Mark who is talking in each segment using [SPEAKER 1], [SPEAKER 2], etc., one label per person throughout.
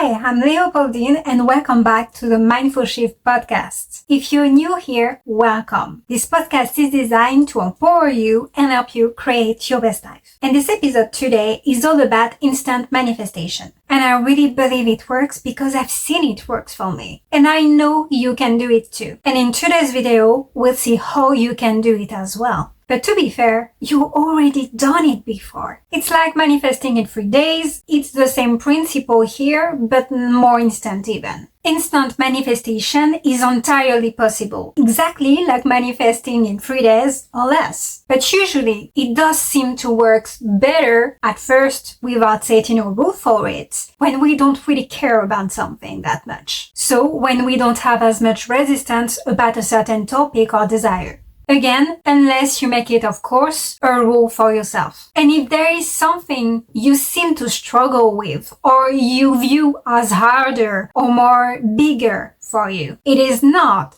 [SPEAKER 1] Hi, I'm Leopoldine and welcome back to the Mindful Shift podcast. If you're new here, welcome. This podcast is designed to empower you and help you create your best life. And this episode today is all about instant manifestation. And I really believe it works because I've seen it works for me. And I know you can do it too. And in today's video, we'll see how you can do it as well. But to be fair, you already done it before. It's like manifesting in 3 days. It's the same principle here, but more instant even. Instant manifestation is entirely possible, exactly like manifesting in 3 days or less. But usually, it does seem to work better at first without setting a rule for it, when we don't really care about something that much. So, when we don't have as much resistance about a certain topic or desire. Again, unless you make it, of course, a rule for yourself. And if there is something you seem to struggle with, or you view as harder or more bigger for you, it is not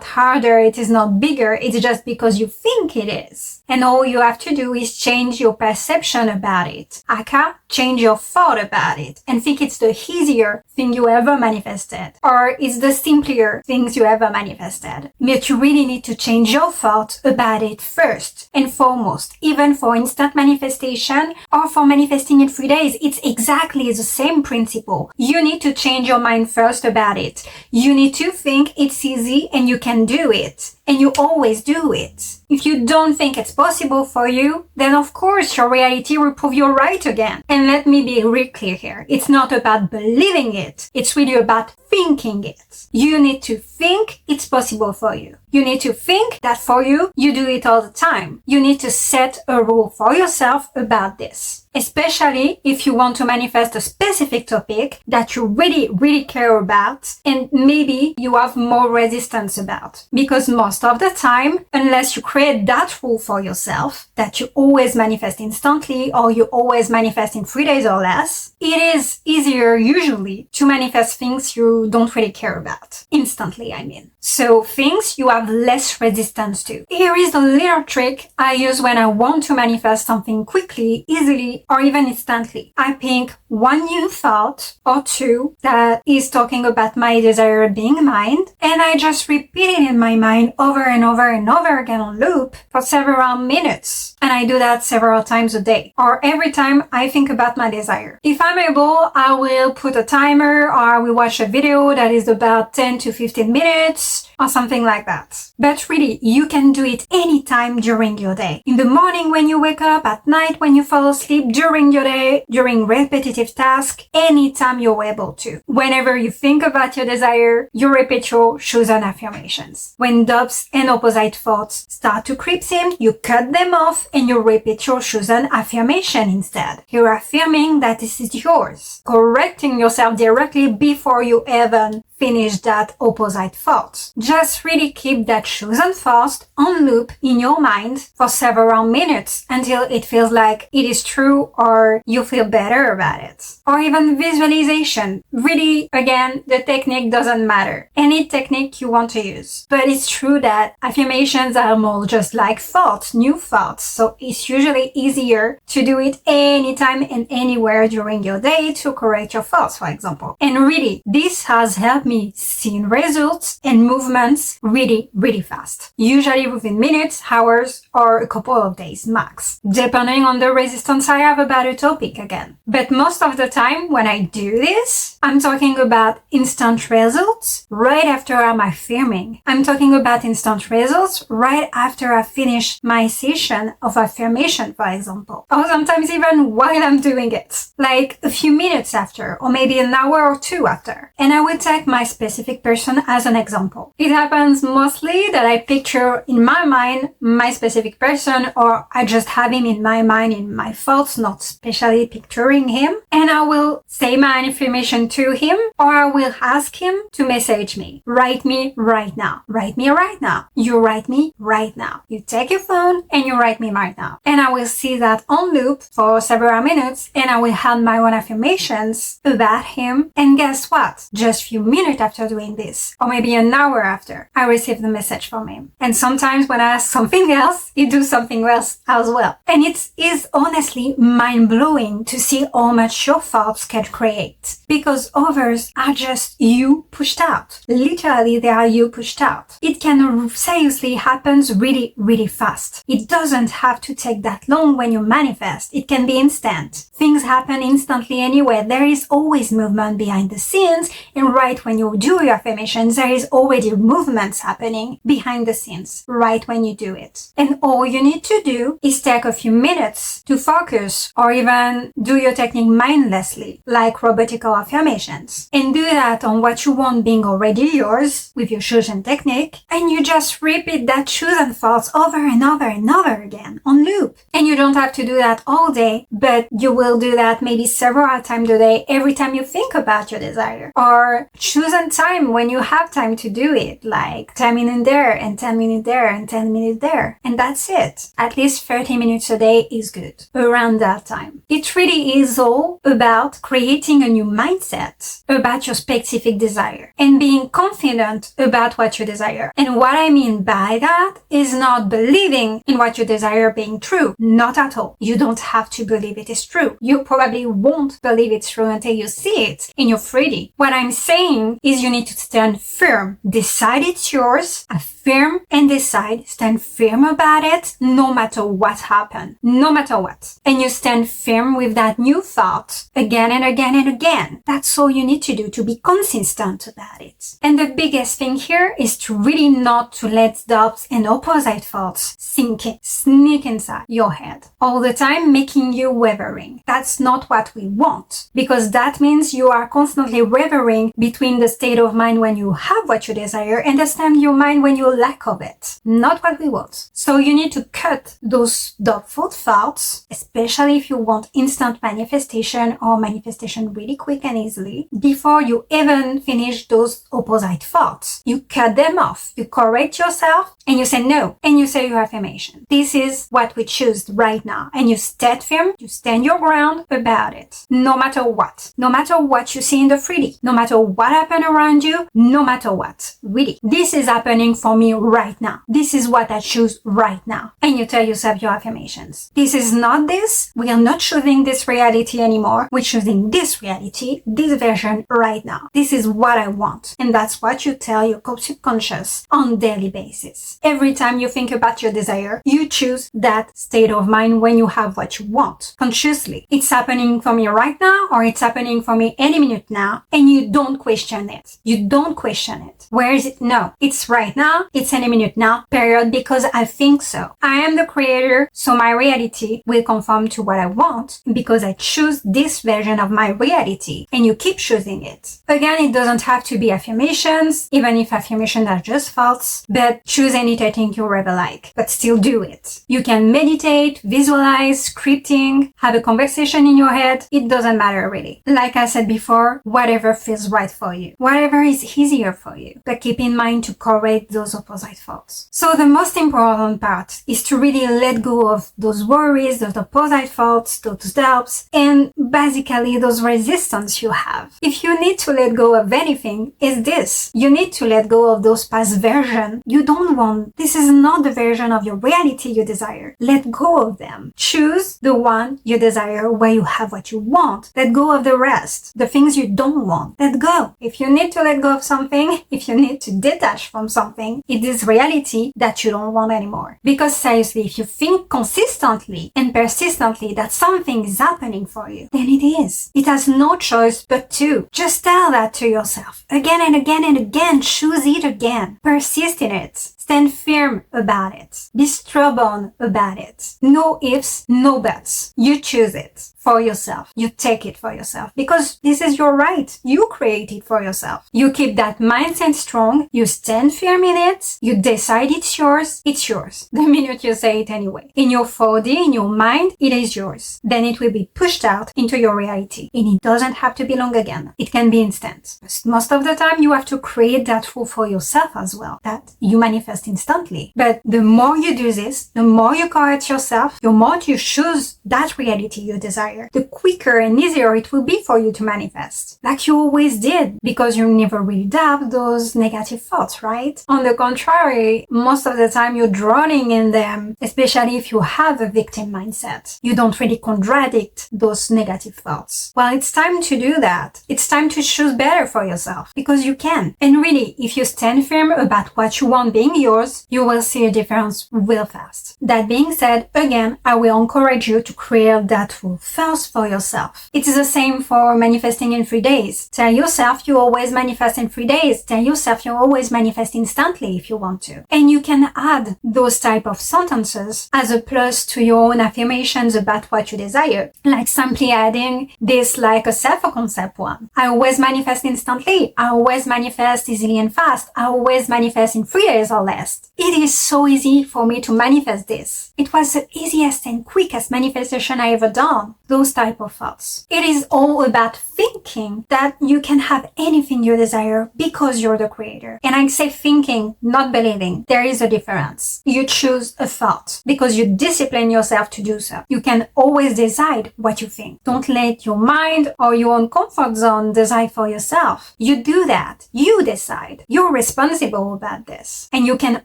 [SPEAKER 1] harder, it is not bigger, it's just because you think it is. And all you have to do is change your perception about it. Aka, change your thought about it and think it's the easier thing you ever manifested. Or it's the simpler things you ever manifested. But you really need to change your thought about it first and foremost. Even for instant manifestation or for manifesting in 3 days, it's exactly the same principle. You need to change your mind first about it. You need to think it's easy and you can do it. And you always do it. If you don't think it's possible for you, then of course your reality will prove you're right again. And let me be real clear here. It's not about believing it. It's really about thinking it. You need to think it's possible for you. You need to think that for you, you do it all the time. You need to set a rule for yourself about this. Especially if you want to manifest a specific topic that you really care about and maybe you have more resistance about. Because most of the time, unless you create that rule for yourself, that you always manifest instantly or you always manifest in 3 days or less, it is easier usually to manifest things you don't really care about. Instantly, I mean. So things you have less resistance to. Here is a little trick I use when I want to manifest something quickly, easily, or even instantly. I pick one new thought or two that is talking about my desire being mine, and I just repeat it in my mind over and over and over again on loop for several minutes. And I do that several times a day, or every time I think about my desire. If I'm able, I will put a timer or I will watch a video that is about 10 to 15 minutes or something like that. But really, you can do it anytime during your day. In the morning when you wake up, at night when you fall asleep, during your day, during repetitive tasks, anytime you're able to. Whenever you think about your desire, you repeat your chosen affirmations. When doubts and opposite thoughts start to creep in, you cut them off and you repeat your chosen affirmation instead. You're affirming that this is yours, correcting yourself directly before you even finish that opposite thought. Just really keep that chosen thought on loop in your mind for several minutes until it feels like it is true or you feel better about it. Or even visualization. Really, again, the technique doesn't matter. Any technique you want to use. But it's true that affirmations are more just like thoughts, new thoughts. So it's usually easier to do it anytime and anywhere during your day to correct your thoughts, for example. And really, this has helped me see results and movements really fast. Usually within minutes, hours, or a couple of days max, depending on the resistance I have about a topic again. But most of the time when I do this, I'm talking about instant results right after I'm affirming. I'm talking about instant results right after I finish my session of affirmation, for example. Or sometimes even while I'm doing it. Like a few minutes after, or maybe an hour or two after. And I will take my specific person as an example. It happens mostly that I picture in my mind my specific person, or I just have him in my mind, in my thoughts, not specially picturing him. And I will say my affirmation to him, or I will ask him to message me. Write me right now. Write me right now. You write me right now. You take your phone and you write me right now. And I will see that on loop for several minutes, and I will have my own affirmations about him. And guess what? Just a few minutes after doing this, or maybe an hour after, I received the message for me. And sometimes when I ask something else, he does something else as well. And it is honestly mind-blowing to see how much your thoughts can create. Because others are just you pushed out. Literally, they are you pushed out. It can seriously happen really, really fast. It doesn't have to take that long when you manifest. It can be instant. Things happen instantly anyway. There is always movement behind the scenes, and right when you do your affirmations, there is already movements happening behind the scenes right when you do it. And all you need to do is take a few minutes to focus or even do your technique mindlessly, like robotical affirmations, and do that on what you want being already yours with your chosen technique, and you just repeat that chosen thoughts over and over and over again on loop. And you don't have to do that all day, but you will do that maybe several times a day every time you think about your desire, or choose a time when you have time to do it, like 10 minutes there and 10 minutes there and 10 minutes there, and that's it. At least 30 minutes a day is good around that time. It really is all about creating a new mindset about your specific desire and being confident about what you desire. And what I mean by that is not believing in what you desire being true. Not at all. You don't have to believe it is true. You probably won't believe it's true until you see it in your 3D. What I'm saying is you need to stand firm. Decide it's yours. Affirm and decide. Stand firm about it no matter what happens. No matter what. And you stand firm with that new thought again and again and again. That's all you need to do to be consistent about it. And the biggest thing here is to really not to let doubts and opposite thoughts sneak inside your head all the time, making you wavering. That's not what we want, because that means you are constantly wavering between the state of mind when you have what you desire and the state of your mind when you lack of it. Not what we want. So you need to cut those doubtful thoughts, especially if you want instant manifestation or manifestation really quick and easily, before you even finish those opposite thoughts. You cut them off. You correct yourself and you say no. And you say your affirmation. This is what we choose right now. And you stand firm. You stand your ground about it. No matter what. No matter what you see in the 3D. No matter what happened around you. No matter what. Really. This is happening for me right now. This is what I choose right now. And you tell yourself your affirmations. This is not this. We are not choosing this reality anymore. We're choosing this reality, this version right now. This is what I want. And that's what you tell your subconscious on a daily basis. Every time you think about your desire, you choose that state of mind when you have what you want. Consciously. It's happening for me right now, or it's happening for me any minute now, and you don't question it. You don't question it. Where is it? No. It's right now. It's any minute now, period, because I think so. I am the creator, so my reality will conform to what I want because I choose this version of my reality, and you keep choosing it. Again, it doesn't have to be affirmations, even if affirmations are just thoughts, but choose any technique you rather like, but still do it. You can meditate, visualize, scripting, have a conversation in your head. It doesn't matter really. Like I said before, whatever feels right for you, whatever is easier for you, but keep in mind to correct those opposite thoughts. So the most important part is to really let go of those worries, those opposite thoughts, those doubts, and basically those resistance you have. If you need to let go of anything, it's this. You need to let go of those past versions you don't want. This is not the version of your reality you desire. Let go of them. Choose the one you desire where you have what you want. Let go of the rest, the things you don't want. Let go. If you need to let go of something, if you need to detach from something, it is reality that you don't want anymore. Because seriously, if you think consistently and persistently that something is happening for you, then it is. It has no choice but to. Just tell that to yourself again and again and again. Choose it again. Persist in it. Stand firm about it. Be stubborn about it. No ifs, no buts. You choose it for yourself. You take it for yourself because this is your right. You create it for yourself. You keep that mindset strong. You stand firm in it. You decide it's yours. It's yours. The minute you say it anyway. In your 4D, in your mind, it is yours. Then it will be pushed out into your reality. And it doesn't have to be long again. It can be instant. Most of the time, you have to create that rule for yourself as well. That you manifest instantly. But the more you do this, the more you correct yourself, the more you choose that reality you desire, the quicker and easier it will be for you to manifest. Like you always did, because you never really doubt those negative thoughts, right? right? On the contrary, most of the time you're drowning in them, especially if you have a victim mindset. You don't really contradict those negative thoughts. Well, it's time to do that. It's time to choose better for yourself because you can. And really, if you stand firm about what you want being yours, you will see a difference real fast. That being said, again, I will encourage you to create that rule first for yourself. It's the same for manifesting in 3 days. Tell yourself you always manifest in 3 days. Tell yourself you always manifest instantly if you want to. And you can add those type of sentences as a plus to your own affirmations about what you desire. Like simply adding this like a self-concept one. I always manifest instantly. I always manifest easily and fast. I always manifest in 3 days or less. It is so easy for me to manifest this. It was the easiest and quickest manifestation I ever done. Those type of thoughts. It is all about thinking that you can have anything you desire because you're the creator. And I say thinking, not believing. There is a difference. You choose a thought because you discipline yourself to do so. You can always decide what you think. Don't let your mind or your own comfort zone decide for yourself. You do that. You decide. You're responsible about this. And you can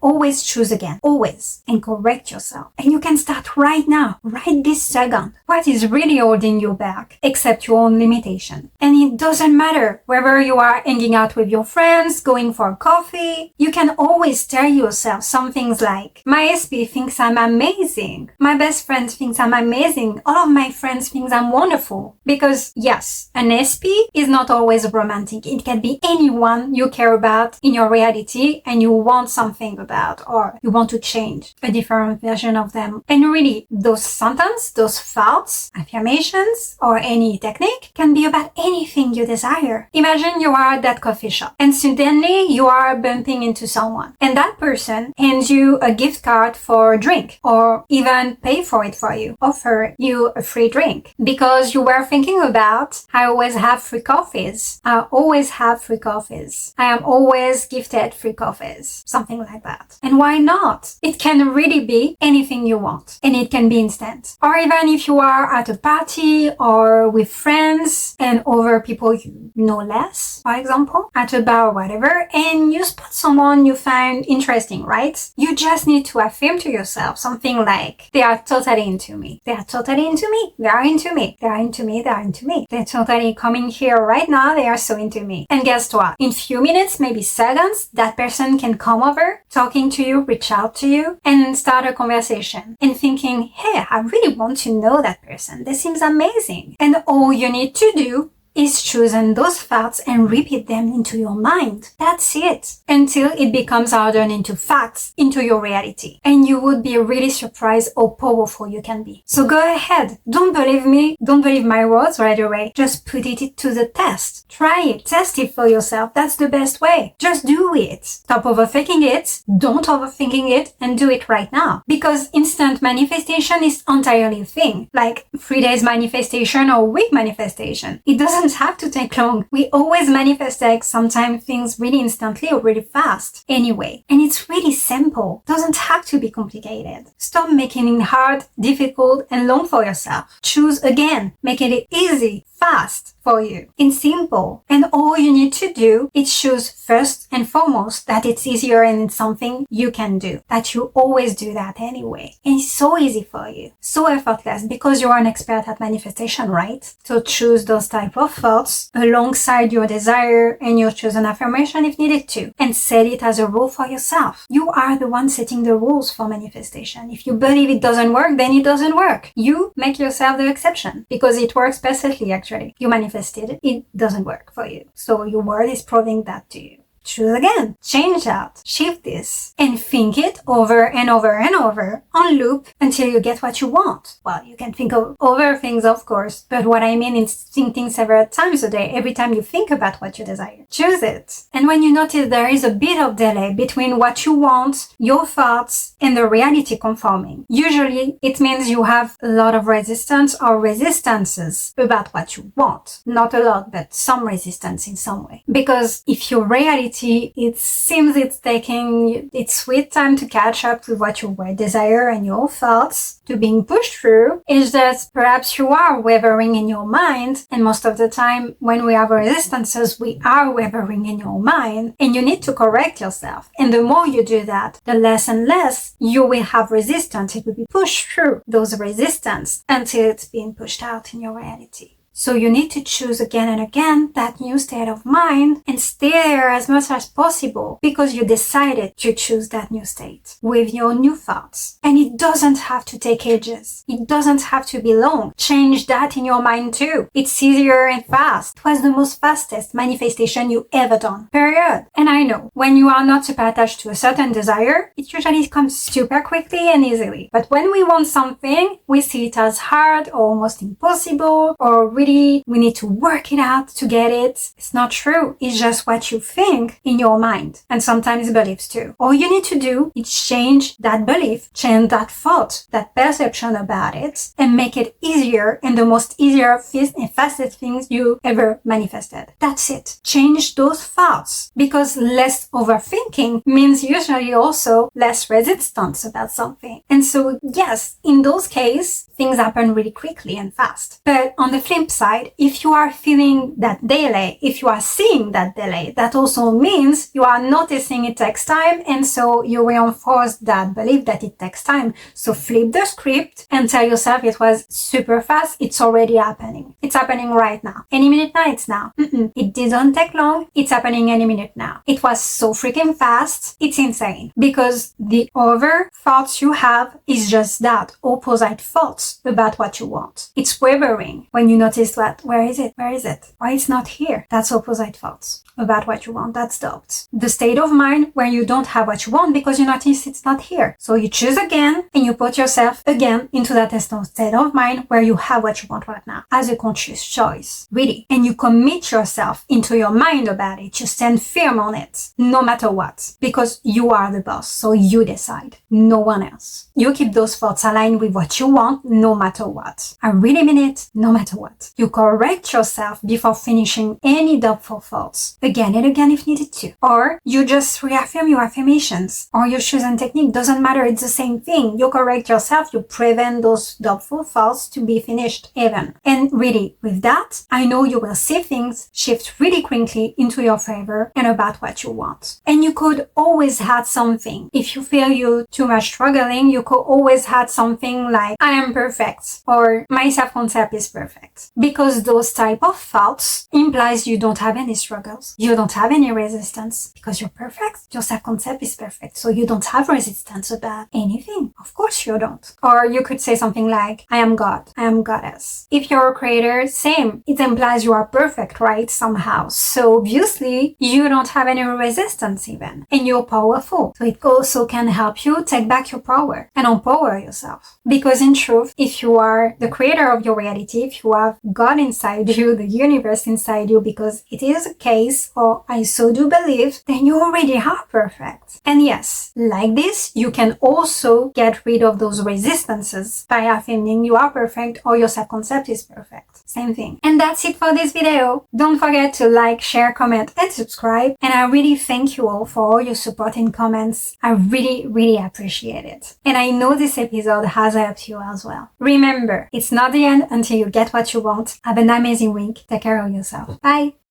[SPEAKER 1] always choose again. Always. And correct yourself. And you can start right now. Right this second. What is really holding you back? Except your own limitation. And it doesn't matter whether you are hanging out with your friends, going for coffee. You can always tell yourself some things like, my SP thinks I'm amazing. My best friend thinks I'm amazing. All of my friends think I'm wonderful. Because yes, an SP is not always romantic. It can be anyone you care about in your reality and you want something about or you want to change a different version of them. And really, those sentences, those thoughts, affirmations, or any technique can be about anything you desire. Imagine you are at that coffee shop and suddenly you are bumping into someone and that person hands you a gift card for a drink or even pay for it for you, offer you a free drink because you were thinking about, I always have free coffees. I always have free coffees. I am always gifted free coffees. Something like that. And why not? It can really be anything you want and it can be instant. Or even if you are at a party or with friends and over people you know less, for example, at a bar or whatever, and you spot someone you find interesting, right? You just need to affirm to yourself something like, they are totally into me. They are totally into me. They are into me. They are into me. They are into me. They're totally coming here right now. They are so into me. And guess what? In few minutes, maybe seconds, that person can come over, talking to you, reach out to you, and start a conversation. And thinking, hey, I really want to know that person. This seems amazing. And all you need to do is choosing those thoughts and repeat them into your mind. That's it. Until it becomes hardened into facts, into your reality. And you would be really surprised how powerful you can be. So go ahead. Don't believe me. Don't believe my words right away. Just put it to the test. Try it. Test it for yourself. That's the best way. Just do it. Stop overthinking it. Don't overthinking it and do it right now. Because instant manifestation is entirely a thing. Like 3 days manifestation or week manifestation. It doesn't have to take long. We always manifest like sometimes things really instantly or really fast anyway. And it's really simple. Doesn't have to be complicated. Stop making it hard, difficult, and long for yourself. Choose again. Make it easy, fast for you. It's simple. And all you need to do is choose first and foremost that it's easier and it's something you can do. That you always do that anyway. And it's so easy for you. So effortless because you are an expert at manifestation, right? So choose those type of thoughts alongside your desire and your chosen affirmation if needed to. And set it as a rule for yourself. You are the one setting the rules for manifestation. If you believe it doesn't work, then it doesn't work. You make yourself the exception because it works perfectly actually. You manifested, it doesn't work for you. So your word is proving that to you. Choose again, change that, shift this, and think it over and over and over on loop until you get what you want. Well, you can think of other things, of course, but what I mean is thinking several times a day, every time you think about what you desire. Choose it. And when you notice there is a bit of delay between what you want, your thoughts, and the reality conforming, usually it means you have a lot of resistance or resistances about what you want. Not a lot, but some resistance in some way. Because if your reality reality, it seems it's taking its sweet time to catch up with what you desire and your thoughts to being pushed through. Is that perhaps you are wavering in your mind, and most of the time when we have resistances, we are wavering in your mind, and you need to correct yourself. And the more you do that, the less and less you will have resistance. It will be pushed through those resistance until it's being pushed out in your reality. So you need to choose again and again that new state of mind and stay there as much as possible because you decided to choose that new state with your new thoughts. And it doesn't have to take ages. It doesn't have to be long. Change that in your mind too. It's easier and fast. It was the most fastest manifestation you ever done. Period. And I know when you are not super attached to a certain desire, it usually comes super quickly and easily. But when we want something, we see it as hard or almost impossible or really we need to work it out to get it. It's not true. It's just what you think in your mind and sometimes beliefs too. All you need to do is change that belief, change that thought, that perception about it, and make it easier and the most easier and fastest things you ever manifested. That's it. Change those thoughts because less overthinking means usually also less resistance about something. And so yes, in those cases, things happen really quickly and fast. But on the flip side, if you are feeling that delay, if you are seeing that delay, that also means you are noticing it takes time, and so you reinforce that belief that it takes time. So flip the script and tell yourself it was super fast. It's already happening. It's happening right now. Any minute now, it's now. It didn't take long. It's happening any minute now. It was so freaking fast. It's insane because the other thoughts you have is just that opposite thoughts about what you want. It's wavering when you notice that, where is it? Where is it? Why it's not here? That's opposite thoughts about what you want. That's doubt. The state of mind where you don't have what you want because you notice it's not here. So you choose again and you put yourself again into that state of mind where you have what you want right now as a conscious choice, really. And you commit yourself into your mind about it. You stand firm on it, no matter what, because you are the boss. So you decide, no one else. You keep those thoughts aligned with what you want, no matter what. I really mean it, no matter what. You correct yourself before finishing any doubtful thoughts, again and again if needed to. Or you just reaffirm your affirmations, or your chosen technique, doesn't matter, it's the same thing. You correct yourself, you prevent those doubtful thoughts to be finished even. And really, with that, I know you will see things shift really quickly into your favor and about what you want. And you could always add something. If you feel you're too much struggling, you could always add something like, I am perfect, or my self-concept is perfect. Because those type of thoughts implies you don't have any struggles. You don't have any resistance because you're perfect. Your self-concept is perfect. So you don't have resistance about anything. Of course you don't. Or you could say something like, I am God. I am goddess. If you're a creator, same. It implies you are perfect, right? Somehow. So obviously you don't have any resistance even. And you're powerful. So it also can help you take back your power and empower yourself. Because in truth, if you are the creator of your reality, if you have God inside you, the universe inside you, because it is a case, or I so do believe, then you already are perfect. And yes, like this, you can also get rid of those resistances by affirming you are perfect or your self-concept is perfect. Same thing. And that's it for this video. Don't forget to like, share, comment, and subscribe. And I really thank you all for all your support in comments. I really, really appreciate it. And I know this episode has helped you as well. Remember, it's not the end until you get what you want. Have an amazing week. Take care of yourself. Bye.